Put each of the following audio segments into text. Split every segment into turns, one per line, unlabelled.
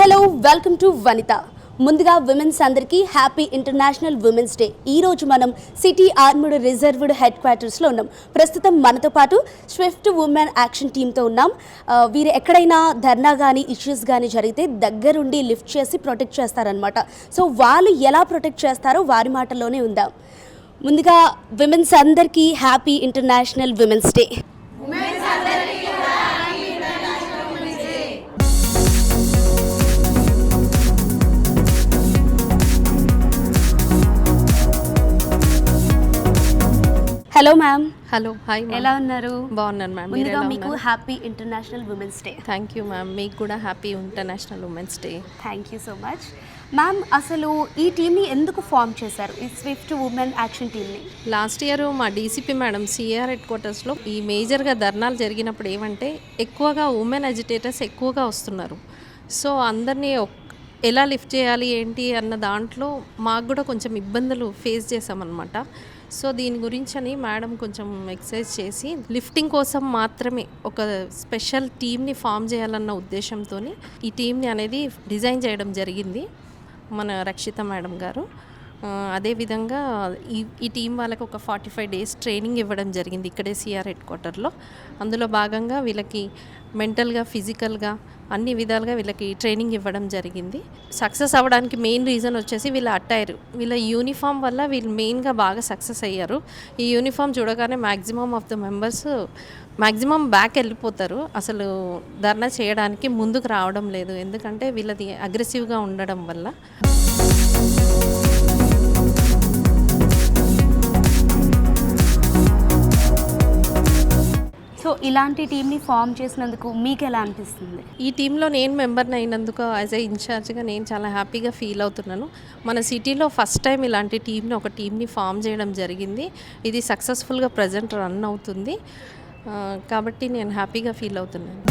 Hello welcome to వనిత. ముందుగా women's అందరికీ happy international women's day. ఈరోజు మనం సిటీ ఆర్మడ్ రిజర్వ్డ్ హెడ్ క్వార్టర్స్లో ఉన్నాం. ప్రస్తుతం మనతో పాటు స్విఫ్ట్ ఉమెన్ యాక్షన్ టీమ్తో ఉన్నాం. వీరు ఎక్కడైనా ధర్నా కానీ ఇష్యూస్ కానీ జరిగితే దగ్గరుండి లిఫ్ట్ చేసి ప్రొటెక్ట్ చేస్తారనమాట. సో వాళ్ళు ఎలా ప్రొటెక్ట్ చేస్తారో వారి మాటల్లోనే ఉందాం. ముందుగా విమెన్స్ అందరికీ happy international women's day. Hello ma'am.
Hello, hi.
ఎలా ఉన్నారు?
బాగున్నాను మ్యామ్.
ముందుగా మీకు happy international women's day.
Thank you ma'am. మీకు కూడా happy international women's day.
Thank you so much ma'am. అసలు ఈ టీమ్ని ఎందుకు ఫామ్ చేశారు, ఈ స్విఫ్ట్ ఉమెన్ యాక్షన్ టీమ్ని?
లాస్ట్ ఇయర్ మా డీసీపీ మేడం సిఆర్ హెడ్ క్వార్టర్స్లో ఈ మేజర్గా ధర్నాలు జరిగినప్పుడు ఏమంటే ఎక్కువగా ఉమెన్ అజిటేటర్స్ ఎక్కువగా వస్తున్నారు. సో అందరినీ ఎలా లిఫ్ట్ చేయాలి ఏంటి అన్న దాంట్లో మాకు కూడా కొంచెం ఇబ్బందులు ఫేస్ చేసామన్నమాట. సో దీని గురించి అని మేడం కొంచెం ఎక్సర్సైజ్ చేసి లిఫ్టింగ్ కోసం మాత్రమే ఒక స్పెషల్ టీమ్ని ఫామ్ చేయాలన్న ఉద్దేశంతో ఈ టీమ్ని అనేది డిజైన్ చేయడం జరిగింది మన రక్షిత మేడం గారు. అదేవిధంగా ఈ టీం వాళ్ళకి ఒక 45 days ట్రైనింగ్ ఇవ్వడం జరిగింది ఇక్కడే సిఆర్ హెడ్ క్వార్టర్లో. అందులో భాగంగా వీళ్ళకి మెంటల్గా, ఫిజికల్గా అన్ని విధాలుగా వీళ్ళకి ట్రైనింగ్ ఇవ్వడం జరిగింది. సక్సెస్ అవ్వడానికి మెయిన్ రీజన్ వచ్చేసి వీళ్ళ అటైర్, వీళ్ళ యూనిఫామ్ వల్ల వీళ్ళు మెయిన్గా బాగా సక్సెస్ అయ్యారు. ఈ యూనిఫామ్ చూడగానే maximum of the members maximum back వెళ్ళిపోతారు, అసలు ధర్నా చేయడానికి ముందుకు రావడం లేదు. ఎందుకంటే వీళ్ళది అగ్రెసివ్గా ఉండడం వల్ల.
సో ఇలాంటి టీమ్ని ఫామ్ చేసినందుకు మీకు ఎలా అనిపిస్తుంది?
ఈ టీంలో నేను మెంబర్ని అయినందుకు యాజ్ ఏ ఇన్ఛార్జ్గా నేను చాలా హ్యాపీగా ఫీల్ అవుతున్నాను. మన సిటీలో ఫస్ట్ టైం ఇలాంటి ఒక టీంని ఫామ్ చేయడం జరిగింది. ఇది సక్సెస్ఫుల్గా ప్రజెంట్ రన్ అవుతుంది కాబట్టి నేను హ్యాపీగా ఫీల్ అవుతున్నాను.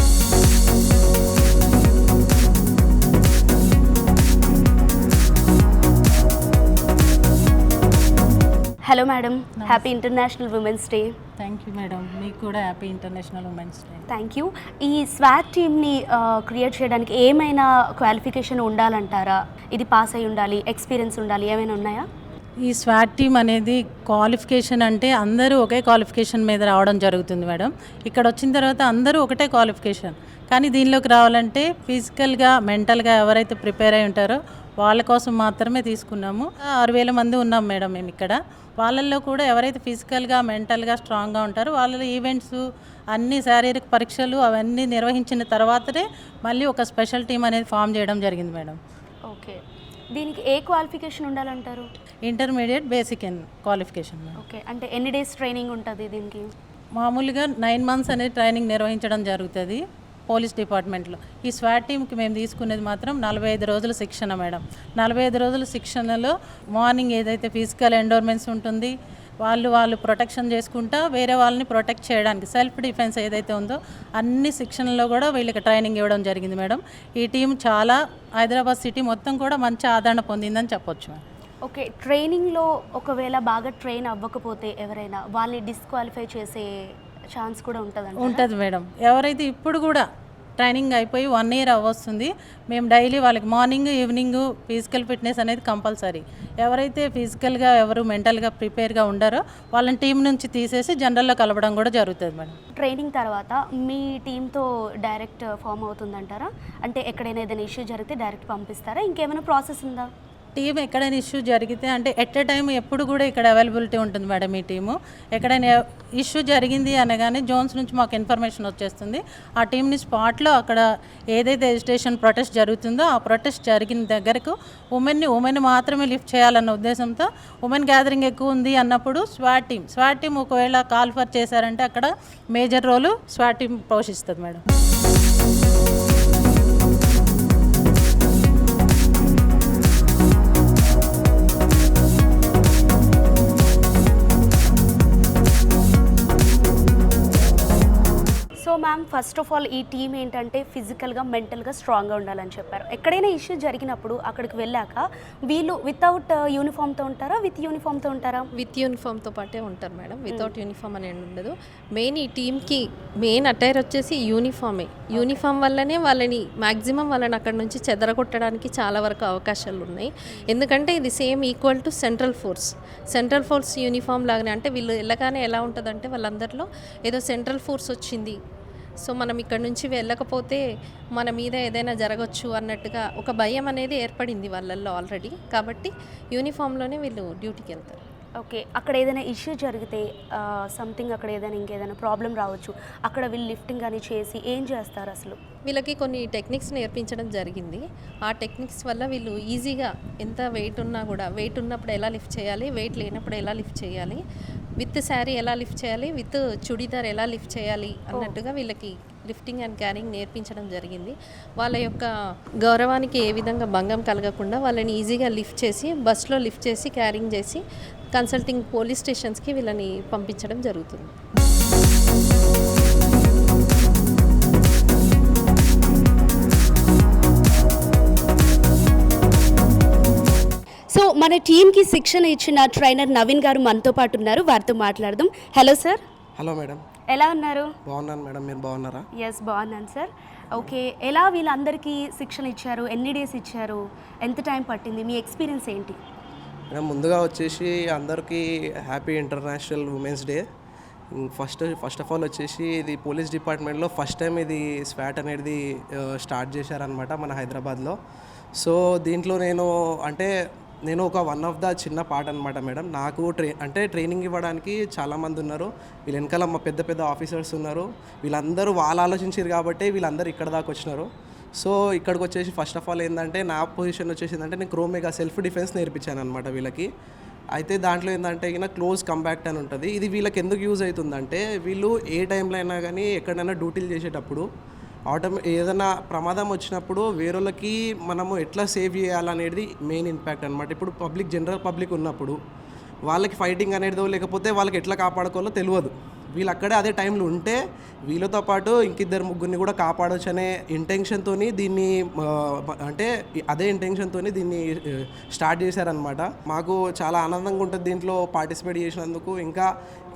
Hello madam, happy international women's day.
Thank you madam. మీకు కూడా happy international women's day.
Thank you. ఈ స్వాట్ టీమ్ని క్రియేట్ చేయడానికి ఏమైనా క్వాలిఫికేషన్ ఉండాలంటారా? ఇది పాస్ అయి ఉండాలి, ఎక్స్పీరియన్స్ ఉండాలి, ఏమైనా ఉన్నాయా?
ఈ స్వాట్ టీమ్ అనేది క్వాలిఫికేషన్ అంటే అందరూ ఒకే క్వాలిఫికేషన్ మీద రావడం జరుగుతుంది మేడం. ఇక్కడ వచ్చిన తర్వాత అందరూ ఒకటే క్వాలిఫికేషన్, కానీ దీనిలోకి రావాలంటే ఫిజికల్గా, మెంటల్గా ఎవరైతే ప్రిపేర్ అయి ఉంటారో వాళ్ళ కోసం మాత్రమే తీసుకున్నాము. 6,000 మంది ఉన్నాం మేడం మేము ఇక్కడ. వాళ్ళల్లో కూడా ఎవరైతే ఫిజికల్గా, మెంటల్గా స్ట్రాంగ్గా ఉంటారో వాళ్ళలో ఈవెంట్స్ అన్ని శారీరక పరీక్షలు అవన్నీ నిర్వహించిన తర్వాతనే మళ్ళీ ఒక స్పెషల్ టీం అనేది ఫామ్ చేయడం జరిగింది మేడం.
ఓకే, దీనికి ఏ క్వాలిఫికేషన్ ఉండాలంటారు?
Intermediate basic qualification.
ఓకే, అంటే ఎన్ని డేస్ ట్రైనింగ్ ఉంటుంది దీనికి?
మామూలుగా 9 months అనేది ట్రైనింగ్ నిర్వహించడం జరుగుతుంది పోలీస్ డిపార్ట్మెంట్లో. ఈ స్వాట్ టీమ్కి మేము తీసుకునేది మాత్రం 45 రోజుల శిక్షణ మేడం. 45 రోజుల శిక్షణలో మార్నింగ్ ఏదైతే ఫిజికల్ ఎండోర్మెంట్స్ ఉంటుంది, వాళ్ళు ప్రొటెక్షన్ చేసుకుంటా వేరే వాళ్ళని ప్రొటెక్ట్ చేయడానికి సెల్ఫ్ డిఫెన్స్ ఏదైతే ఉందో అన్ని శిక్షణలో కూడా వీళ్ళకి ట్రైనింగ్ ఇవ్వడం జరిగింది మేడం. ఈ టీం చాలా హైదరాబాద్ సిటీ మొత్తం కూడా మంచి ఆదరణ పొందిందని చెప్పొచ్చు.
ఓకే, ట్రైనింగ్లో ఒకవేళ బాగా ట్రైన్ అవ్వకపోతే ఎవరైనా వాళ్ళని డిస్క్వాలిఫై చేసే ఛాన్స్ కూడా
ఉంటుంది మేడం. ఎవరైతే ఇప్పుడు కూడా ట్రైనింగ్ అయిపోయి 1 year అవ్వస్తుంది, మేము డైలీ వాళ్ళకి మార్నింగ్, ఈవినింగ్ ఫిజికల్ ఫిట్నెస్ అనేది కంపల్సరీ. ఎవరైతే ఫిజికల్గా, ఎవరు మెంటల్గా ప్రిపేర్గా ఉండారో వాళ్ళని టీం నుంచి తీసేసి జనరల్లో కలపడం కూడా జరుగుతుంది మేడం.
ట్రైనింగ్ తర్వాత మీ టీంతో డైరెక్ట్ ఫామ్ అవుతుందంటారా? అంటే ఎక్కడైనా ఏదైనా ఇష్యూ జరిగితే డైరెక్ట్ పంపిస్తారా? ఇంకేమైనా ప్రాసెస్ ఉందా?
టీం ఎక్కడైనా ఇష్యూ జరిగితే అంటే ఎట్ ఎ టైం ఎప్పుడు కూడా ఇక్కడ అవైలబిలిటీ ఉంటుంది మేడం. ఈ టీము ఎక్కడైనా ఇష్యూ జరిగింది అనగానే జోన్స్ నుంచి మాకు ఇన్ఫర్మేషన్ వచ్చేస్తుంది. ఆ టీంని స్పాట్లో అక్కడ ఏదైతే ఎజిటేషన్ ప్రొటెస్ట్ జరుగుతుందో ఆ ప్రొటెస్ట్ జరిగిన దగ్గరకు ఉమెన్ మాత్రమే లిఫ్ట్ చేయాలన్న ఉద్దేశంతో ఉమెన్ గ్యాదరింగ్ ఎక్కువ ఉంది అన్నప్పుడు స్వాట్ టీం ఒకవేళ కాల్ ఫర్ చేశారంటే అక్కడ మేజర్ రోలు స్వాట్ టీం పోషిస్తుంది madam.
So ma'am, ma'am first of all ఈ టీం ఏంటంటే ఫిజికల్గా మెంటల్గా స్ట్రాంగ్గా ఉండాలని చెప్పారు. ఎక్కడైనా ఇష్యూ జరిగినప్పుడు అక్కడికి వెళ్ళాక వీళ్ళు వితౌట్ యూనిఫామ్తో ఉంటారా, విత్ యూనిఫామ్తో ఉంటారా?
విత్ యూనిఫామ్తో పాటే ఉంటారు మేడం, వితౌట్ యూనిఫామ్ అనేది ఉండదు. మెయిన్ ఈ టీంకి మెయిన్ అటైర్ వచ్చేసి యూనిఫామే. యూనిఫామ్ వల్లనే వాళ్ళని మ్యాక్సిమం వాళ్ళని అక్కడ నుంచి చెదరగొట్టడానికి చాలా వరకు అవకాశాలు ఉన్నాయి. ఎందుకంటే ఇది same equal to central force uniform లాగానే. అంటే వీళ్ళు వెళ్ళగానే ఎలా ఉంటుందంటే వాళ్ళందరిలో ఏదో సెంట్రల్ ఫోర్స్ వచ్చింది, సో మనం ఇక్కడ నుంచి వెళ్ళకపోతే మన మీద ఏదైనా జరగచ్చు అన్నట్టుగా ఒక భయం అనేది ఏర్పడింది వాళ్ళల్లో ఆల్రెడీ. కాబట్టి యూనిఫామ్లోనే వీళ్ళు డ్యూటీకి వెళ్తారు.
ఓకే, అక్కడ ఏదైనా ఇష్యూ జరిగితే సంథింగ్ అక్కడ ఏదైనా ఇంకేదైనా ప్రాబ్లం రావచ్చు, అక్కడ వీళ్ళు లిఫ్టింగ్ కానీ చేసి ఏం చేస్తారు? అసలు
వీళ్ళకి కొన్ని టెక్నిక్స్ నేర్పించడం జరిగింది. ఆ టెక్నిక్స్ వల్ల వీళ్ళు ఈజీగా ఎంత వెయిట్ ఉన్నా కూడా వెయిట్ ఉన్నప్పుడు ఎలా లిఫ్ట్ చేయాలి, వెయిట్ లేనప్పుడు ఎలా లిఫ్ట్ చేయాలి, విత్ శారీ ఎలా లిఫ్ట్ చేయాలి, విత్ చుడీదార్ ఎలా లిఫ్ట్ చేయాలి అన్నట్టుగా వీళ్ళకి లిఫ్టింగ్ అండ్ క్యారింగ్ నేర్పించడం జరిగింది. వాళ్ళ యొక్క గౌరవానికి ఏ విధంగా భంగం కలగకుండా వాళ్ళని ఈజీగా లిఫ్ట్ చేసి బస్లో లిఫ్ట్ చేసి క్యారింగ్ చేసి కన్సల్టింగ్ పోలీస్ స్టేషన్స్కి వీళ్ళని పంపించడం జరుగుతుంది.
సో మన టీంకి శిక్షణ ఇచ్చిన ట్రైనర్ నవీన్ గారు మనతో పాటు ఉన్నారు, వారితో మాట్లాడదాం. Hello sir.
Hello madam.
ఎలా ఉన్నారు?
బాగున్నాను మేడం, మీరు బాగున్నారా?
ఎస్, బాగున్నాను సార్. ఓకే, ఎలా వీళ్ళందరికీ శిక్షణ ఇచ్చారు, ఎన్ని డేస్ ఇచ్చారు, ఎంత టైం పట్టింది, మీ ఎక్స్పీరియన్స్ ఏంటి?
మేడం ముందుగా వచ్చేసి అందరికీ happy international women's day. First of all వచ్చేసి ఇది పోలీస్ డిపార్ట్మెంట్లో ఫస్ట్ టైం ఇది స్వాట్ అనేది స్టార్ట్ చేశారనమాట మన హైదరాబాద్లో. సో దీంట్లో నేను ఒక వన్ ఆఫ్ ద చిన్న పార్ట్ అనమాట మేడం. నాకు ట్రైనింగ్ ఇవ్వడానికి చాలామంది ఉన్నారు, వీళ్ళ వెనకాల మా పెద్ద పెద్ద ఆఫీసర్స్ ఉన్నారు. వీళ్ళందరూ వాళ్ళు ఆలోచించారు కాబట్టి వీళ్ళందరూ ఇక్కడ దాకా వచ్చినారు. సో ఇక్కడికి వచ్చేసి ఫస్ట్ ఆఫ్ ఆల్ ఏంటంటే నా పొజిషన్ వచ్చేసిందంటే నేను క్రోమేగా సెల్ఫ్ డిఫెన్స్ నేర్పించాను అనమాట వీళ్ళకి. అయితే దాంట్లో ఏంటంటే ఇక క్లోజ్ కంబాక్ట్ అని ఉంటుంది. ఇది వీళ్ళకి ఎందుకు యూజ్ అవుతుందంటే వీళ్ళు ఏ టైంలో అయినా కానీ ఎక్కడైనా డ్యూటీలు చేసేటప్పుడు ఏదైనా ప్రమాదం వచ్చినప్పుడు వేరేళ్ళకి మనము ఎట్లా సేవ్ చేయాలనేది మెయిన్ ఇంపాక్ట్ అనమాట. ఇప్పుడు జనరల్ పబ్లిక్ ఉన్నప్పుడు వాళ్ళకి ఫైటింగ్ అనేదో లేకపోతే వాళ్ళకి ఎట్లా కాపాడుకోవాలో తెలియదు. వీళ్ళు అక్కడే అదే టైంలో ఉంటే వీళ్ళతో పాటు ఇంకిద్దరు ముగ్గురిని కూడా కాపాడవచ్చు అనే ఇంటెన్షన్తో దీన్ని అదే ఇంటెన్షన్తో దీన్ని స్టార్ట్ చేశారనమాట. మాకు చాలా ఆనందంగా ఉంటుంది దీంట్లో పార్టిసిపేట్ చేసినందుకు.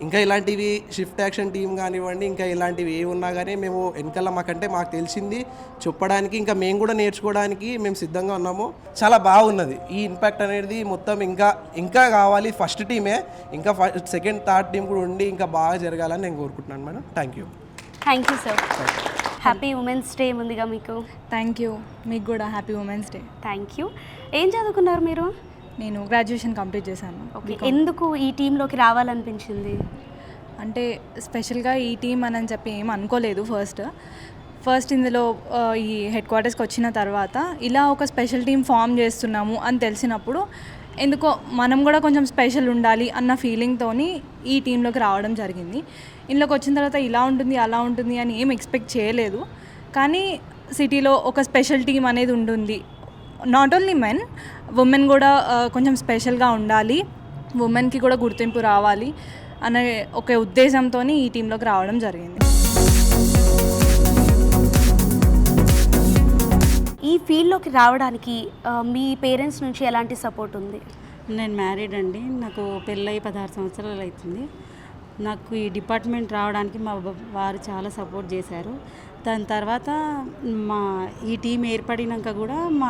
ఇంకా ఇలాంటివి షిఫ్ట్ యాక్షన్ టీం కానివ్వండి, ఇంకా ఇలాంటివి ఏ ఉన్నా కానీ మేము వెనకాల మాకు తెలిసింది చెప్పడానికి, ఇంకా మేము కూడా నేర్చుకోవడానికి మేము సిద్ధంగా ఉన్నాము. చాలా బాగున్నది ఈ ఇంపాక్ట్ అనేది మొత్తం. ఇంకా కావాలి, ఫస్ట్ టీమే ఇంకా సెకండ్ థర్డ్ టీం కూడా ఉండి ఇంకా బాగా జరగాలని నేను కోరుకుంటున్నాను madam. Thank you
sir. Happy women's day ముందుగా మీకు.
థ్యాంక్ యూ, మీకు కూడా happy women's day.
Thank you. ఏం చదువుకున్నారు మీరు?
నేను గ్రాడ్యుయేషన్ కంప్లీట్ చేశాను.
ఓకే, ఎందుకు ఈ టీంలోకి రావాలనిపించింది?
అంటే స్పెషల్గా ఈ టీం అని చెప్పి ఏం అనుకోలేదు. ఫస్ట్ ఇందులో ఈ హెడ్ క్వార్టర్స్కి వచ్చిన తర్వాత ఇలా ఒక స్పెషల్ టీం ఫామ్ చేస్తున్నాము అని తెలిసినప్పుడు ఎందుకో మనం కూడా కొంచెం స్పెషల్ ఉండాలి అన్న ఫీలింగ్తో ఈ టీంలోకి రావడం జరిగింది. ఇందులోకి వచ్చిన తర్వాత ఇలా ఉంటుంది అలా ఉంటుంది అని ఏం ఎక్స్పెక్ట్ చేయలేదు. కానీ సిటీలో ఒక స్పెషల్ టీం అనేది ఉంటుంది. నాట్ ఓన్లీ మెన్, ఉమెన్ కూడా కొంచెం స్పెషల్గా ఉండాలి, ఉమెన్కి కూడా గుర్తింపు రావాలి అనే ఒక ఉద్దేశంతో ఈ టీంలోకి రావడం జరిగింది.
ఈ ఫీల్డ్లోకి రావడానికి మీ పేరెంట్స్ నుంచి ఎలాంటి సపోర్ట్ ఉంది?
నేను మ్యారీడ్ అండి, నాకు పెళ్ళై 16 సంవత్సరాలు అవుతుంది. నాకు ఈ డిపార్ట్మెంట్ రావడానికి మా వారు చాలా సపోర్ట్ చేశారు. దాని తర్వాత ఈ టీం ఏర్పడినాక కూడా మా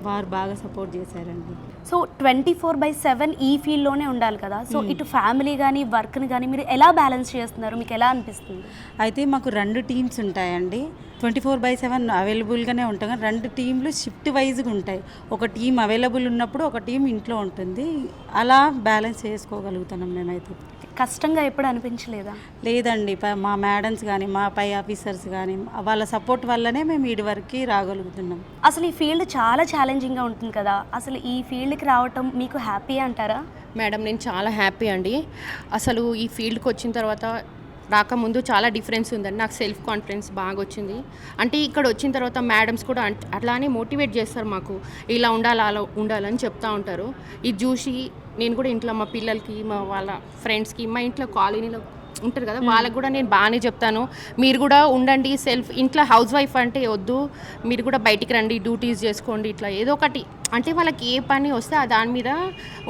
వారు బాగా సపోర్ట్ చేశారండి.
సో 24/7 ఈ ఫీల్డ్లోనే ఉండాలి కదా, సో ఇటు ఫ్యామిలీ కానీ వర్క్ని కానీ మీరు ఎలా బ్యాలెన్స్ చేస్తున్నారు, మీకు ఎలా అనిపిస్తుంది?
అయితే మాకు 2 టీమ్స్ ఉంటాయండి. 24/7 అవైలబుల్గానే ఉంటాం, కానీ 2 టీంలు షిఫ్ట్ వైజ్గా ఉంటాయి. ఒక టీం అవైలబుల్ ఉన్నప్పుడు ఒక టీం ఇంట్లో ఉంటుంది. అలా బ్యాలెన్స్ చేసుకోగలుగుతున్నాం మేమైతే.
కష్టంగా ఎప్పుడు అనిపించలేదా?
లేదండి, మా మేడమ్స్ కానీ మా పై ఆఫీసర్స్ కానీ వాళ్ళ సపోర్ట్ వల్లనే మేము ఇటు వరకు రాగలుగుతున్నాం.
అసలు ఈ ఫీల్డ్ చాలా ఛాలెంజింగ్గా ఉంటుంది కదా, అసలు ఈ ఫీల్డ్కి రావటం మీకు హ్యాపీ అంటారా?
మేడం నేను చాలా హ్యాపీ అండి. అసలు ఈ ఫీల్డ్కి వచ్చిన తర్వాత రాకముందు చాలా డిఫరెన్స్ ఉందండి. నాకు సెల్ఫ్ కాన్ఫిడెన్స్ బాగా వచ్చింది. అంటే ఇక్కడ వచ్చిన తర్వాత మేడమ్స్ కూడా అట్లానే మోటివేట్ చేస్తారు, మాకు ఇలా ఉండాలి అలా ఉండాలని చెప్తూ ఉంటారు. ఇది చూసి నేను కూడా ఇంట్లో మా పిల్లలకి, మా వాళ్ళ ఫ్రెండ్స్కి, మా ఇంట్లో కాలనీలో ఉంటారు కదా, వాళ్ళకి కూడా నేను బాగానే చెప్తాను, మీరు కూడా ఉండండి సెల్ఫ్, ఇంట్లో హౌస్ వైఫ్ అంటే వద్దు, మీరు కూడా బయటికి రండి, డ్యూటీస్ చేసుకోండి, ఇట్లా ఏదో ఒకటి అంటే వాళ్ళకి ఏ పని వస్తే దాని మీద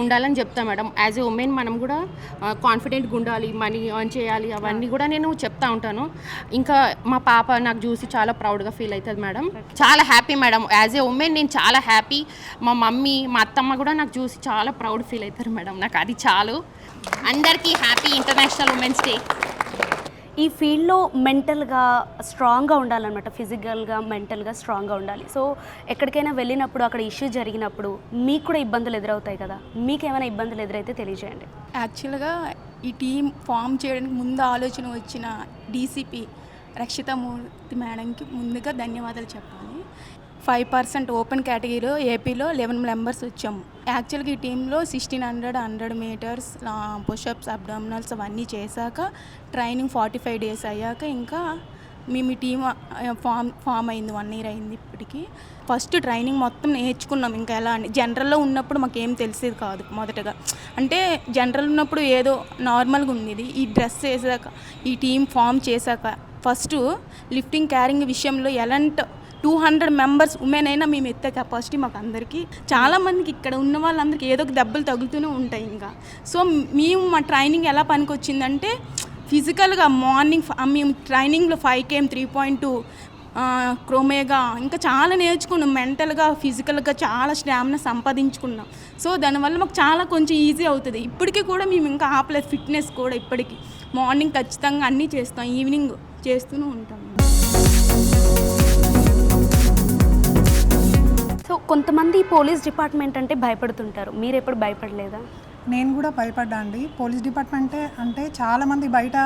ఉండాలని చెప్తాను మేడం. యాజ్ ఏ ఉమెన్ మనం కూడా కాన్ఫిడెంట్గా ఉండాలి, మనీ ఎర్న్ చేయాలి, అవన్నీ కూడా నేను చెప్తా ఉంటాను. ఇంకా మా పాప నాకు చూసి చాలా ప్రౌడ్గా ఫీల్ అవుతుంది మేడం. చాలా happy madam, as a women నేను చాలా హ్యాపీ. మా మమ్మీ మా అత్తమ్మ కూడా నాకు చూసి చాలా ప్రౌడ్ ఫీల్ అవుతారు మేడం. నాకు అది చాలు. అందరికీ హ్యాపీ ఇంటర్నేషనల్ ఉమెన్స్ డే.
ఈ ఫీల్డ్లో మెంటల్గా స్ట్రాంగ్గా ఉండాలన్నమాట, ఫిజికల్గా మెంటల్గా స్ట్రాంగ్గా ఉండాలి. సో ఎక్కడికైనా వెళ్ళినప్పుడు అక్కడ ఇష్యూ జరిగినప్పుడు మీకు కూడా ఇబ్బందులు ఎదురవుతాయి కదా, మీకు ఏమైనా ఇబ్బందులు ఎదురైతే తెలియజేయండి.
యాక్చువల్గా ఈ టీం ఫామ్ చేయడానికి ముందు ఆలోచన వచ్చిన డీసీపీ రక్షితమూర్తి మేడంకి ముందుగా ధన్యవాదాలు చెప్పాలి. 5% ఓపెన్ కేటగిరీలో ఏపీలో 11 మెంబర్స్ వచ్చాము. యాక్చువల్గా ఈ టీంలో 1600 100 మీటర్స్ పుషప్స్ అబ్డామినల్స్ అవన్నీ చేశాక ట్రైనింగ్ 45 డేస్ అయ్యాక ఇంకా మేము ఈ టీం ఫామ్ అయింది. 1 year అయింది ఇప్పటికి. ఫస్ట్ ట్రైనింగ్ మొత్తం నేర్చుకున్నాం. ఇంకా ఎలా అంటే జనరల్లో ఉన్నప్పుడు మాకేం తెలిసేది కాదు. మొదటగా అంటే జనరల్ ఉన్నప్పుడు ఏదో నార్మల్గా ఉండేది. ఈ డ్రెస్ వేసాక ఈ టీం ఫామ్ చేశాక ఫస్ట్ లిఫ్టింగ్ క్యారింగ్ విషయంలో ఎలాంటి 200 మెంబర్స్ ఉమెన్ అయినా మేము ఎత్తే కెపాసిటీ మాకు అందరికీ. చాలామందికి ఇక్కడ ఉన్న వాళ్ళందరికీ ఏదో ఒక దెబ్బలు తగులుతూనే ఉంటాయి. ఇంకా సో మేము మా ట్రైనింగ్ ఎలా పనికి వచ్చిందంటే ఫిజికల్గా మార్నింగ్ మేము ట్రైనింగ్లో 5 km 3.2 క్రోమేగా ఇంకా చాలా నేర్చుకున్నాం. మెంటల్గా ఫిజికల్గా చాలా స్టామినా సంపాదించుకున్నాం. సో దానివల్ల మాకు చాలా కొంచెం ఈజీ అవుతుంది. ఇప్పటికీ కూడా మేము ఇంకా ఆపలేదు. ఫిట్నెస్ కూడా ఇప్పటికీ మార్నింగ్ ఖచ్చితంగా అన్నీ చేస్తాం, ఈవినింగ్ చేస్తూనే ఉంటాం.
సో కొంతమంది పోలీస్ డిపార్ట్మెంట్ అంటే భయపడుతుంటారు, మీరు ఎప్పుడు భయపడలేదా?
నేను కూడా భయపడ్డా అండి. పోలీస్ డిపార్ట్మెంట్ అంటే చాలామంది బయట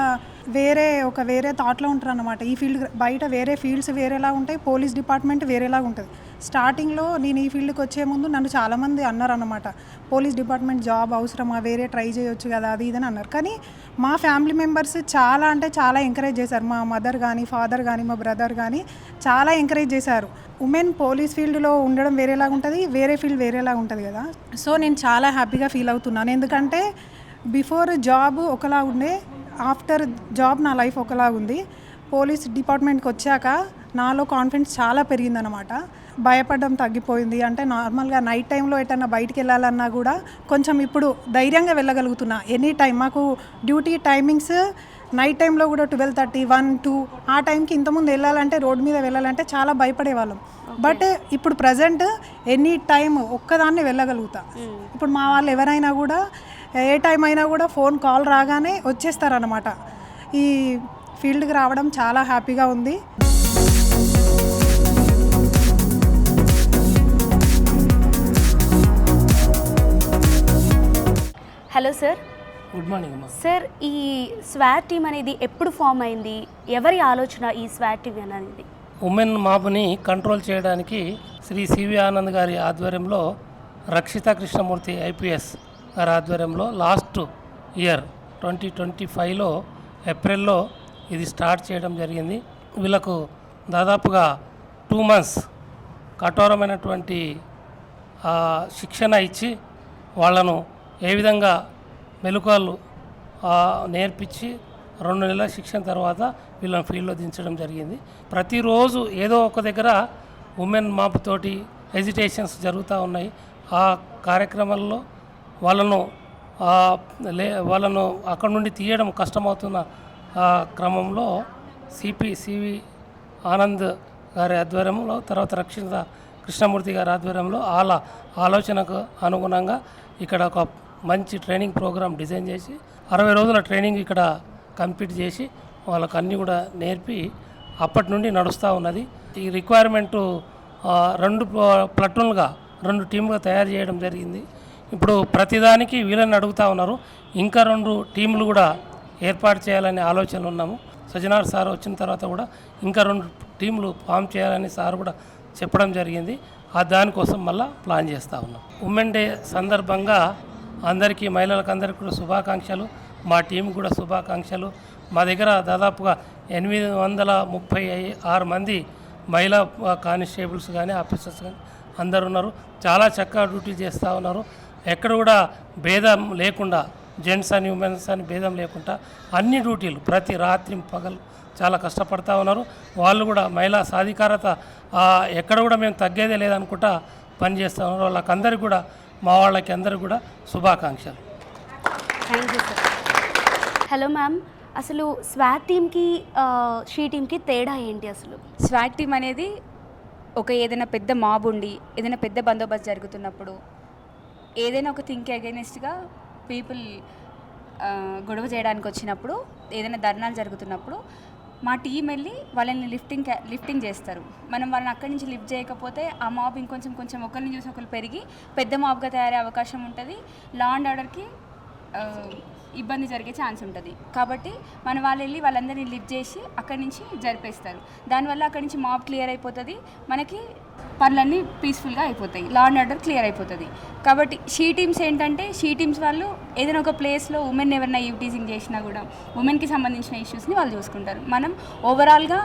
వేరే థాట్లో ఉంటారు అన్నమాట. ఈ ఫీల్డ్ బయట వేరే ఫీల్డ్స్ వేరేలా ఉంటాయి, పోలీస్ డిపార్ట్మెంట్ వేరేలా ఉంటుంది. స్టార్టింగ్లో నేను ఈ ఫీల్డ్కి వచ్చే ముందు నన్ను చాలామంది అన్నారు అన్నమాట, పోలీస్ డిపార్ట్మెంట్ జాబ్ అవసరమా, వేరే ట్రై చేయొచ్చు కదా, అది ఇదని అన్నారు. కానీ మా ఫ్యామిలీ మెంబర్స్ చాలా అంటే చాలా ఎంకరేజ్ చేశారు. మా మదర్ కానీ ఫాదర్ కానీ మా బ్రదర్ కానీ చాలా ఎంకరేజ్ చేశారు. ఉమెన్ పోలీస్ ఫీల్డ్లో ఉండడం వేరేలాగా ఉంటుంది, వేరే ఫీల్డ్ వేరేలాగా ఉంటుంది కదా. సో నేను చాలా హ్యాపీగా ఫీల్ అవుతున్నాను. ఎందుకంటే బిఫోర్ జాబ్ ఒకలా ఉండే, ఆఫ్టర్ జాబ్ నా లైఫ్ ఒకలా ఉంది. పోలీస్ డిపార్ట్మెంట్కి వచ్చాక నాలో కాన్ఫిడెన్స్ చాలా పెరిగిందనమాట. భయపడడం తగ్గిపోయింది. అంటే నార్మల్గా నైట్ టైంలో ఎటన్నా బయటికి వెళ్ళాలన్నా కూడా కొంచెం ఇప్పుడు ధైర్యంగా వెళ్ళగలుగుతున్నా. ఎనీ టైం మాకు డ్యూటీ టైమింగ్స్ నైట్ టైంలో కూడా 12:30 1 2 ఆ టైంకి ఇంతకుముందు వెళ్ళాలంటే రోడ్డు మీద వెళ్ళాలంటే చాలా భయపడేవాళ్ళం. బట్ ఇప్పుడు ప్రజెంట్ ఎనీ టైం ఒక్కదాన్నే వెళ్ళగలుగుతా. ఇప్పుడు మా వాళ్ళు ఎవరైనా కూడా ఏ టైం అయినా కూడా ఫోన్ కాల్ రాగానే వచ్చేస్తారనమాట. ఈ ఫీల్డ్కి రావడం చాలా హ్యాపీగా ఉంది.
Hello sir.
గుడ్ మార్నింగ్ అమ్మా.
సార్, ఈ స్వాట్ టీమ్ అనేది ఎప్పుడు ఫామ్ అయింది? ఎవరి ఆలోచన ఈ స్వాట్ టీమ్ అనేది?
ఉమెన్ మాబ్ని కంట్రోల్ చేయడానికి శ్రీ సివి ఆనంద్ గారి ఆధ్వర్యంలో రక్షిత కృష్ణమూర్తి ఐపీఎస్ గారి ఆధ్వర్యంలో లాస్ట్ ఇయర్ 2025లో ఏప్రిల్లో ఇది స్టార్ట్ చేయడం జరిగింది. వీళ్ళకు దాదాపుగా 2 months కఠోరమైనటువంటి శిక్షణ ఇచ్చి వాళ్ళను ఏ విధంగా మెలకువలు నేర్పించి 2 నెలల శిక్షణ తర్వాత వీళ్ళని ఫీల్డ్లో దించడం జరిగింది. ప్రతిరోజు ఏదో ఒక దగ్గర ఉమెన్ మాప్ తోటి ఎజిటేషన్స్ జరుగుతూ ఉన్నాయి. ఆ కార్యక్రమాల్లో వాళ్ళను అక్కడ నుండి తీయడం కష్టమవుతున్న క్రమంలో సివి ఆనంద్ గారి ఆధ్వర్యంలో, తర్వాత రక్షిత కృష్ణమూర్తి గారి ఆధ్వర్యంలో వాళ్ళ ఆలోచనకు అనుగుణంగా ఇక్కడ ఒక మంచి ట్రైనింగ్ ప్రోగ్రామ్ డిజైన్ చేసి 60 రోజుల ట్రైనింగ్ ఇక్కడ కంప్లీట్ చేసి వాళ్ళకు అన్నీ కూడా నేర్పి అప్పటి నుండి నడుస్తూ ఉన్నది. ఈ రిక్వైర్మెంటు 2 ప్లటూన్లుగా 2 టీములుగా తయారు చేయడం జరిగింది. ఇప్పుడు ప్రతిదానికి వీళ్ళని అడుగుతూ ఉన్నారు. ఇంకా 2 టీములు కూడా ఏర్పాటు చేయాలనే ఆలోచనలు ఉన్నాము. సజ్జనార్ సార్ వచ్చిన తర్వాత కూడా ఇంకా 2 టీములు ఫామ్ చేయాలని సార్ కూడా చెప్పడం జరిగింది. దానికోసం మళ్ళీ ప్లాన్ చేస్తూ ఉన్నాం. ఉమెన్ డే సందర్భంగా అందరికీ, మహిళలకు అందరికీ కూడా శుభాకాంక్షలు. మా టీం కూడా శుభాకాంక్షలు. మా దగ్గర దాదాపుగా 836 మంది మహిళా కానిస్టేబుల్స్ కానీ ఆఫీసర్స్ కానీ అందరు ఉన్నారు. చాలా చక్కగా డ్యూటీ చేస్తూ ఉన్నారు. ఎక్కడ కూడా భేదం లేకుండా జెంట్స్ అని ఉమెన్స్ అని భేదం లేకుండా అన్ని డ్యూటీలు ప్రతి రాత్రి పగలు చాలా కష్టపడతా ఉన్నారు. వాళ్ళు కూడా మహిళా సాధికారత ఎక్కడ కూడా మేము తగ్గేదే లేదనుకుంటా పనిచేస్తూ ఉన్నారు. వాళ్ళకందరికీ కూడా మా వాళ్ళకి అందరికీ కూడా శుభాకాంక్షలు.
Thank you sir. Hello ma'am, అసలు స్వాట్ టీమ్కి షీ టీమ్కి తేడా ఏంటి అసలు?
స్వాట్ టీమ్ అనేది ఏదైనా పెద్ద మాబ్ ఉండి ఏదైనా పెద్ద బందోబస్తు జరుగుతున్నప్పుడు ఏదైనా ఒక థింక్ అగైనెస్ట్గా పీపుల్ గొడవ చేయడానికి వచ్చినప్పుడు, ఏదైనా ధర్నాలు జరుగుతున్నప్పుడు మా టీం వెళ్ళి వాళ్ళని లిఫ్టింగ్ చేస్తారు. మనం వాళ్ళని అక్కడి నుంచి లిఫ్ట్ చేయకపోతే ఆ మాబ్ ఇంకొంచెం ఒకరిని చూసి ఒకరు పెరిగి పెద్ద మాబ్గా తయారయ్యే అవకాశం ఉంటుంది. లా అండ్ ఆర్డర్కి ఇబ్బంది జరిగే ఛాన్స్ ఉంటుంది. కాబట్టి మన వాళ్ళు వెళ్ళి వాళ్ళందరినీ లిఫ్ట్ చేసి అక్కడి నుంచి జరిపేస్తారు. దానివల్ల అక్కడి నుంచి మాబ్ క్లియర్ అయిపోతుంది, మనకి పనులన్నీ పీస్ఫుల్గా అయిపోతాయి, లా అండ్ ఆర్డర్ క్లియర్ అయిపోతుంది. కాబట్టి షీ టీమ్స్ ఏంటంటే, షీ టీమ్స్ వాళ్ళు ఏదైనా ఒక ప్లేస్లో ఉమెన్ ఎవరైనా యూటీజింగ్ చేసినా కూడా ఉమెన్కి సంబంధించిన ఇష్యూస్ని వాళ్ళు చూసుకుంటారు. మనం ఓవరాల్గా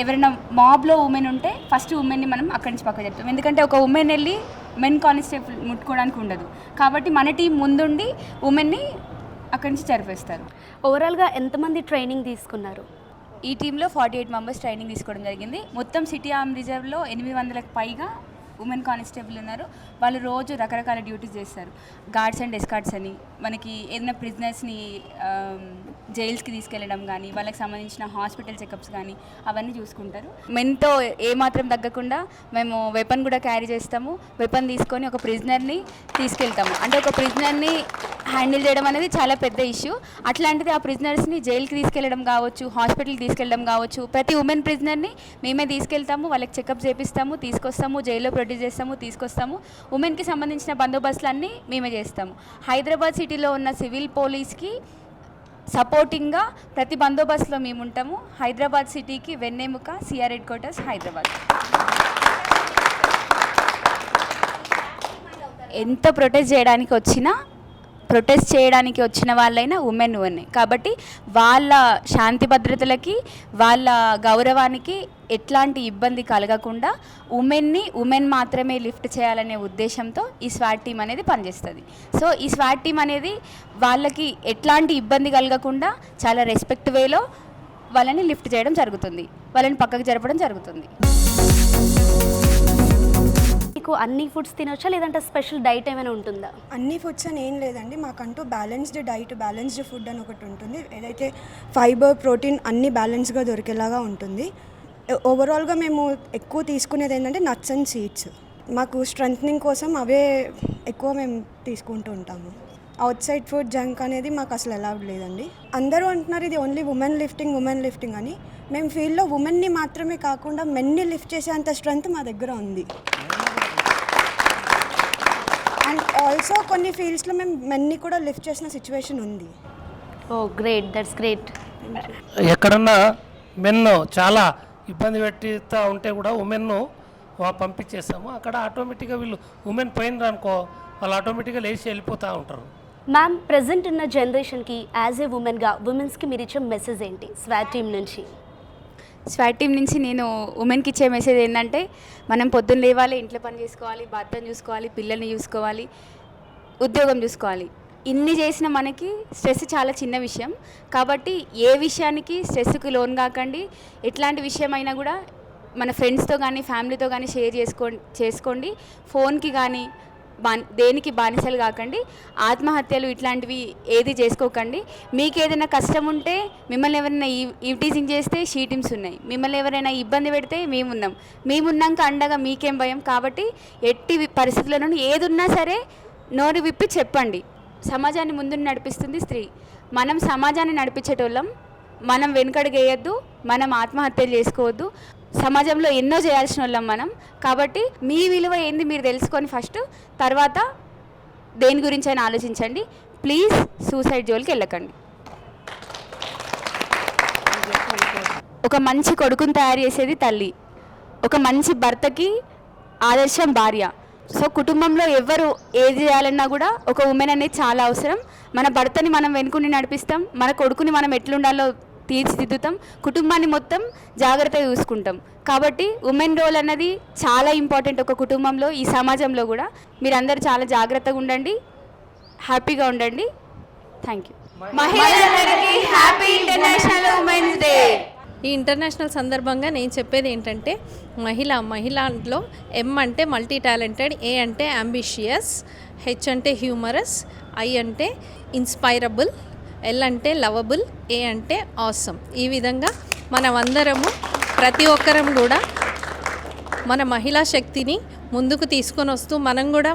ఎవరైనా మాబ్లో ఉమెన్ ఉంటే ఫస్ట్ ఉమెన్ని మనం అక్కడి నుంచి పక్క చెప్తాం. ఎందుకంటే ఒక ఉమెన్ వెళ్ళి మెన్ కానిస్టేబుల్ ముట్టుకోవడానికి ఉండదు. కాబట్టి మన టీం ముందుండి ఉమెన్ని అక్కడి నుంచి జరిపేస్తారు.
ఓవరాల్గా ఎంతమంది ట్రైనింగ్ తీసుకున్నారు?
ఈ టీంలో 48 మెంబర్స్ ట్రైనింగ్ తీసుకోవడం జరిగింది. మొత్తం సిటీ ఆర్మ్ రిజర్వ్లో 800కి పైగా ఉమెన్ కానిస్టేబుల్ ఉన్నారు. వాళ్ళు రోజు రకరకాల డ్యూటీస్ చేస్తారు. గార్డ్స్ అండ్ ఎస్కార్ట్స్ అని, మనకి ఏదైనా ప్రిజనర్స్ని జైల్స్కి తీసుకెళ్ళడం కానీ, వాళ్ళకి సంబంధించిన హాస్పిటల్ చెకప్స్ కానీ అవన్నీ చూసుకుంటారు. మెన్తో ఏమాత్రం తగ్గకుండా మేము వెపన్ కూడా క్యారీ చేస్తాము. వెపన్ తీసుకొని ఒక ప్రిజనర్ని తీసుకెళ్తాము. అంటే ఒక ప్రిజనర్ని హ్యాండిల్ చేయడం అనేది చాలా పెద్ద ఇష్యూ. అట్లాంటిది ఆ ప్రిజనర్స్ని జైలుకి తీసుకెళ్ళడం కావచ్చు, హాస్పిటల్కి తీసుకెళ్ళడం కావచ్చు, ప్రతి ఉమెన్ ప్రిజనర్ని మేమే తీసుకెళ్తాము, వాళ్ళకి చెకప్ చేపిస్తాము, తీసుకొస్తాము, జైల్లో ప్రొడ్యూస్ చేస్తాము, తీసుకొస్తాము. ఉమెన్కి సంబంధించిన బందోబస్తులన్నీ మేమే చేస్తాము. హైదరాబాద్ సిటీలో ఉన్న సివిల్ పోలీస్కి సపోర్టింగ్గా ప్రతి బందోబస్తులో మేము ఉంటాము. హైదరాబాద్ సిటీకి వెన్నెముక సిఆర్ హెడ్ క్వార్టర్స్ హైదరాబాద్. ఎంత ప్రొటెస్ట్ చేయడానికి వచ్చిన వాళ్ళైనా ఉమెన్ కాబట్టి వాళ్ళ శాంతి భద్రతలకి, వాళ్ళ గౌరవానికి ఎట్లాంటి ఇబ్బంది కలగకుండా ఉమెన్ మాత్రమే లిఫ్ట్ చేయాలనే ఉద్దేశంతో ఈ స్వాట్ టీమ్ అనేది పనిచేస్తుంది. సో ఈ స్వాట్ టీమ్ అనేది వాళ్ళకి ఎట్లాంటి ఇబ్బంది కలగకుండా చాలా రెస్పెక్ట్ వేలో వాళ్ళని లిఫ్ట్ చేయడం జరుగుతుంది, వాళ్ళని పక్కకు జరపడం జరుగుతుంది.
మీకు అన్ని ఫుడ్స్ తినొచ్చా, లేదంటే స్పెషల్ డైట్ ఏమైనా ఉంటుందా?
అన్ని ఫుడ్స్ అని ఏం లేదండి, మాకంటూ బ్యాలెన్స్డ్ డైట్, బ్యాలెన్స్డ్ ఫుడ్ అని ఒకటి ఉంటుంది. ఏదైతే ఫైబర్, ప్రోటీన్ అన్నీ బ్యాలెన్స్గా దొరికేలాగా ఉంటుంది. ఓవరాల్గా మేము ఎక్కువ తీసుకునేది ఏంటంటే నట్స్ అండ్ సీడ్స్. మాకు స్ట్రెంథనింగ్ కోసం అవే ఎక్కువ మేము తీసుకుంటూ ఉంటాము. అవుట్ సైడ్ ఫుడ్, జంక్ అనేది మాకు అసలు అలౌడ్ లేదండి. అందరూ అంటున్నారు ఇది ఓన్లీ ఉమెన్ లిఫ్టింగ్ అని. మేము ఫీల్డ్లో ఉమెన్ని మాత్రమే కాకుండా మెన్ని లిఫ్ట్ చేసేంత స్ట్రెంత్ మా దగ్గర ఉంది. అండ్ ఆల్సో కొన్ని ఫీల్డ్స్లో మేము మెన్ని కూడా లిఫ్ట్ చేసిన సిచ్యువేషన్ ఉంది.
ఓ గ్రేట్, దట్స్ గ్రేట్.
ఎక్కడన్నా మెన్ చాలా ఇబ్బంది పెడుతూ ఉంటే కూడా ఉమెన్ను పంపించేస్తాము. అక్కడ ఆటోమేటిక్గా వీళ్ళు ఉమెన్ పోయినరు అనుకో, వాళ్ళు ఆటోమేటిక్గా లేచి వెళ్ళిపోతూ ఉంటారు.
మ్యామ్, ప్రజెంట్ ఉన్న జనరేషన్కి యాజ్ ఏ ఉమెన్గా ఉమెన్స్కి మీరు ఇచ్చే మెసేజ్ ఏంటి స్వాట్ టీమ్ నుంచి?
స్వాట్ టీమ్ నుంచి నేను ఉమెన్కి ఇచ్చే మెసేజ్ ఏంటంటే, మనం పొద్దున్న లేవాలి, ఇంట్లో పని చేసుకోవాలి, భర్తను చూసుకోవాలి, పిల్లల్ని చూసుకోవాలి, ఉద్యోగం చూసుకోవాలి. ఇన్ని చేసిన మనకి స్ట్రెస్ చాలా చిన్న విషయం. కాబట్టి ఏ విషయానికి స్ట్రెస్కి లోన్ కాకండి. ఎట్లాంటి విషయమైనా కూడా మన ఫ్రెండ్స్తో కానీ ఫ్యామిలీతో కానీ షేర్ చేసుకోండి. ఫోన్కి కానీ దేనికి బానిసలు కాకండి. ఆత్మహత్యలు ఇట్లాంటివి ఏది చేసుకోకండి. మీకు ఏదైనా కష్టం ఉంటే, మిమ్మల్ని ఎవరైనా ఈవ్టీజింగ్ చేస్తే షీ టీమ్స్ ఉన్నాయి, మిమ్మల్ని ఎవరైనా ఇబ్బంది పెడితే మేమున్నాక అండగా మీకేం భయం. కాబట్టి ఎట్టి పరిస్థితుల్లో ఏది ఉన్నా సరే నోరు విప్పి చెప్పండి. సమాజాన్ని ముందు నడిపిస్తుంది స్త్రీ. మనం సమాజాన్ని నడిపించేటోళ్ళం. మనం వెనుకడుగేయద్దు, మనం ఆత్మహత్యలు చేసుకోవద్దు. సమాజంలో ఎన్నో చేయాల్సిన వాళ్ళం మనం. కాబట్టి మీ విలువ ఏంది మీరు తెలుసుకొని ఫస్ట్, తర్వాత దేని గురించి అయినా ఆలోచించండి. ప్లీజ్ సూసైడ్ జోలికి వెళ్ళకండి. ఒక మంచి కొడుకుని తయారు చేసేది తల్లి, ఒక మంచి భర్తకి ఆదర్శం భార్య. సో కుటుంబంలో ఎవరు ఏది చేయాలన్నా కూడా ఒక ఉమెన్ అనేది చాలా అవసరం. మన భర్తని మనం వెనుకుని నడిపిస్తాం, మన కొడుకుని మనం ఎట్లుండాలో తీర్చిదిద్దుతాం, కుటుంబాన్ని మొత్తం జాగ్రత్తగా చూసుకుంటాం. కాబట్టి ఉమెన్ రోల్ అన్నది చాలా ఇంపార్టెంట్ ఒక కుటుంబంలో, ఈ సమాజంలో కూడా. మీరందరూ చాలా జాగ్రత్తగా ఉండండి, హ్యాపీగా ఉండండి. Thank you. మహిళలందరికీ హ్యాపీ ఇంటర్నేషనల్ ఉమెన్స్ డే.
ఈ ఇంటర్నేషనల్ సందర్భంగా నేను చెప్పేది ఏంటంటే మహిళలో ఎం అంటే మల్టీ టాలెంటెడ్, ఏ అంటే అంబిషియస్, హెచ్ అంటే హ్యూమరస్, ఐ అంటే ఇన్స్పైరబుల్, ఎల్ అంటే లవబుల్, ఏ అంటే ఆసమ్. ఈ విధంగా మనమందరము ప్రతి ఒక్కరం కూడా మన మహిళా శక్తిని ముందుకు తీసుకొని వస్తూ మనం కూడా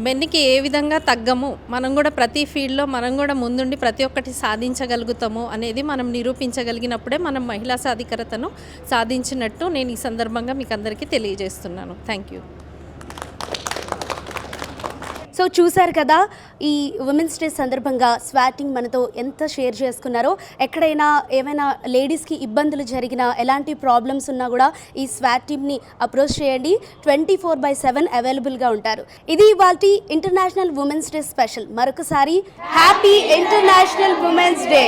బెన్నికి ఏ విధంగా తగ్గము, మనం కూడా ప్రతి ఫీల్డ్లో మనం కూడా ముందుండి ప్రతి ఒక్కటి సాధించగలుగుతాము అనేది మనం నిరూపించగలిగినప్పుడే మనం మహిళా సాధికారతను సాధించినట్టు నేను ఈ సందర్భంగా మీకు అందరికీ తెలియజేస్తున్నాను. Thank you.
సో చూశారు కదా, ఈ ఉమెన్స్ డే సందర్భంగా స్వాటింగ్ మనతో ఎంత షేర్ చేసుకున్నారో. ఎక్కడైనా ఏమైనా లేడీస్కి ఇబ్బందులు జరిగినా, ఎలాంటి ప్రాబ్లమ్స్ ఉన్నా కూడా ఈ స్వాట్ టీమ్ని అప్రోచ్ చేయండి. 24/7 అవైలబుల్గా ఉంటారు. ఇది ఇవాల్టి ఇంటర్నేషనల్ ఉమెన్స్ డే స్పెషల్. మరొకసారి హ్యాపీ ఇంటర్నేషనల్ ఉమెన్స్ డే.